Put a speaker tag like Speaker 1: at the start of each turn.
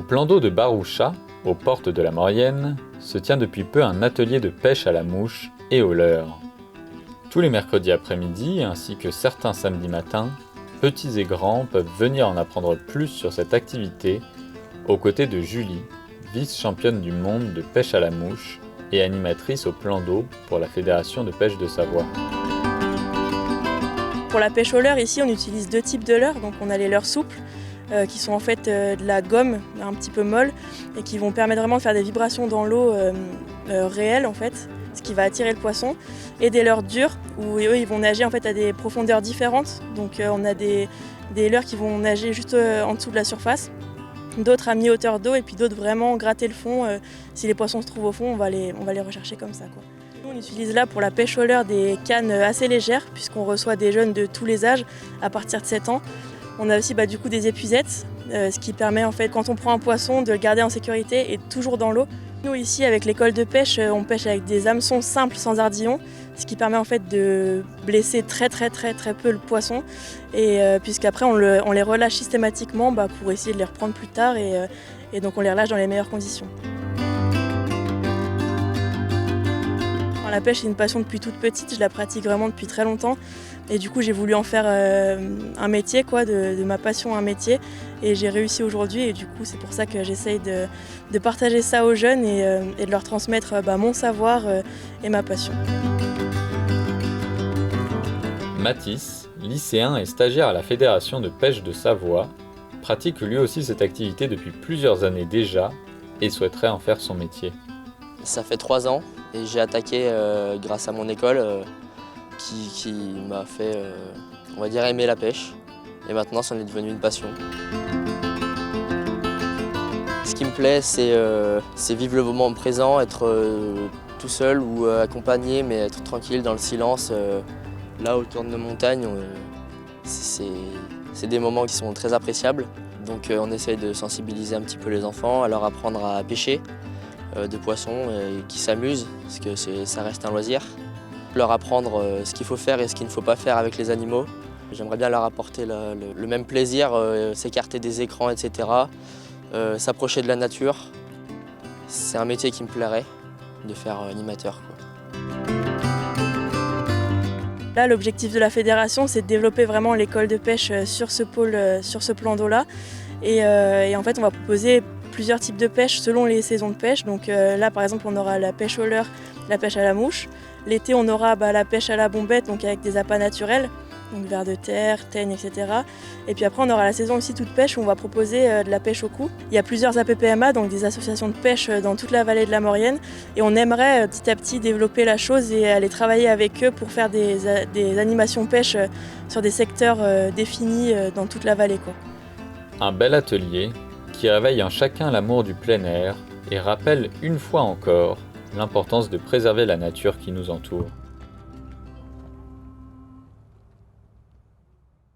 Speaker 1: plan d'eau de Barouchat, aux portes de la Maurienne, se tient depuis peu un atelier de pêche à la mouche et au leurre. Tous les mercredis après-midi, ainsi que certains samedis matins, petits et grands peuvent venir en apprendre plus sur cette activité, aux côtés de Julie, vice-championne du monde de pêche à la mouche et animatrice au plan d'eau pour la Fédération de pêche de Savoie.
Speaker 2: Pour la pêche au leurre, ici on utilise deux types de leurres. Donc on a les leurres souples, qui sont en fait de la gomme un petit peu molle et qui vont permettre vraiment de faire des vibrations dans l'eau réelles en fait, ce qui va attirer le poisson, et des leurres durs où eux ils vont nager en fait à des profondeurs différentes. Donc on a des leurres qui vont nager juste en dessous de la surface, d'autres à mi-hauteur d'eau et puis d'autres vraiment gratter le fond. Si les poissons se trouvent au fond, on va les rechercher comme ça, quoi. Nous, on utilise là pour la pêche au leurre des cannes assez légères puisqu'on reçoit des jeunes de tous les âges à partir de 7 ans. On a aussi du coup des épuisettes, ce qui permet en fait quand on prend un poisson de le garder en sécurité et toujours dans l'eau. Nous ici avec l'école de pêche, on pêche avec des hameçons simples sans ardillon, ce qui permet en fait de blesser très peu le poisson, et puisqu'après on les relâche systématiquement pour essayer de les reprendre plus tard, et donc on les relâche dans les meilleures conditions. La pêche c'est une passion depuis toute petite, je la pratique vraiment depuis très longtemps et du coup j'ai voulu en faire un métier, de ma passion un métier, et j'ai réussi aujourd'hui, et du coup c'est pour ça que j'essaye de partager ça aux jeunes et de leur transmettre mon savoir et ma passion.
Speaker 1: Mathis, lycéen et stagiaire à la Fédération de pêche de Savoie, pratique lui aussi cette activité depuis plusieurs années déjà et souhaiterait en faire son métier.
Speaker 3: Ça fait 3 ans et j'ai attaqué grâce à mon école qui m'a fait, on va dire, aimer la pêche. Et maintenant, c'en est devenu une passion. Ce qui me plaît, c'est vivre le moment présent, être tout seul ou accompagné, mais être tranquille dans le silence. Là, autour de nos montagnes, c'est des moments qui sont très appréciables. Donc on essaye de sensibiliser un petit peu les enfants, à leur apprendre à pêcher de poissons et qui s'amusent, parce que ça reste un loisir. Leur apprendre ce qu'il faut faire et ce qu'il ne faut pas faire avec les animaux. J'aimerais bien leur apporter le même plaisir, s'écarter des écrans, etc. S'approcher de la nature. C'est un métier qui me plairait, de faire animateur, quoi.
Speaker 2: Là, l'objectif de la fédération, c'est de développer vraiment l'école de pêche sur ce plan d'eau-là. Et en fait, on va proposer plusieurs types de pêche selon les saisons de pêche. Donc là, par exemple, on aura la pêche au leurre, la pêche à la mouche. L'été, on aura la pêche à la bombette, donc avec des appâts naturels, donc vers de terre, teigne, etc. Et puis après, on aura la saison aussi toute pêche où on va proposer de la pêche au coup. Il y a plusieurs APPMA, donc des associations de pêche dans toute la vallée de la Maurienne. Et on aimerait petit à petit développer la chose et aller travailler avec eux pour faire des animations pêche sur des secteurs définis dans toute la vallée, quoi.
Speaker 1: Un bel atelier qui réveille en chacun l'amour du plein air et rappelle une fois encore l'importance de préserver la nature qui nous entoure.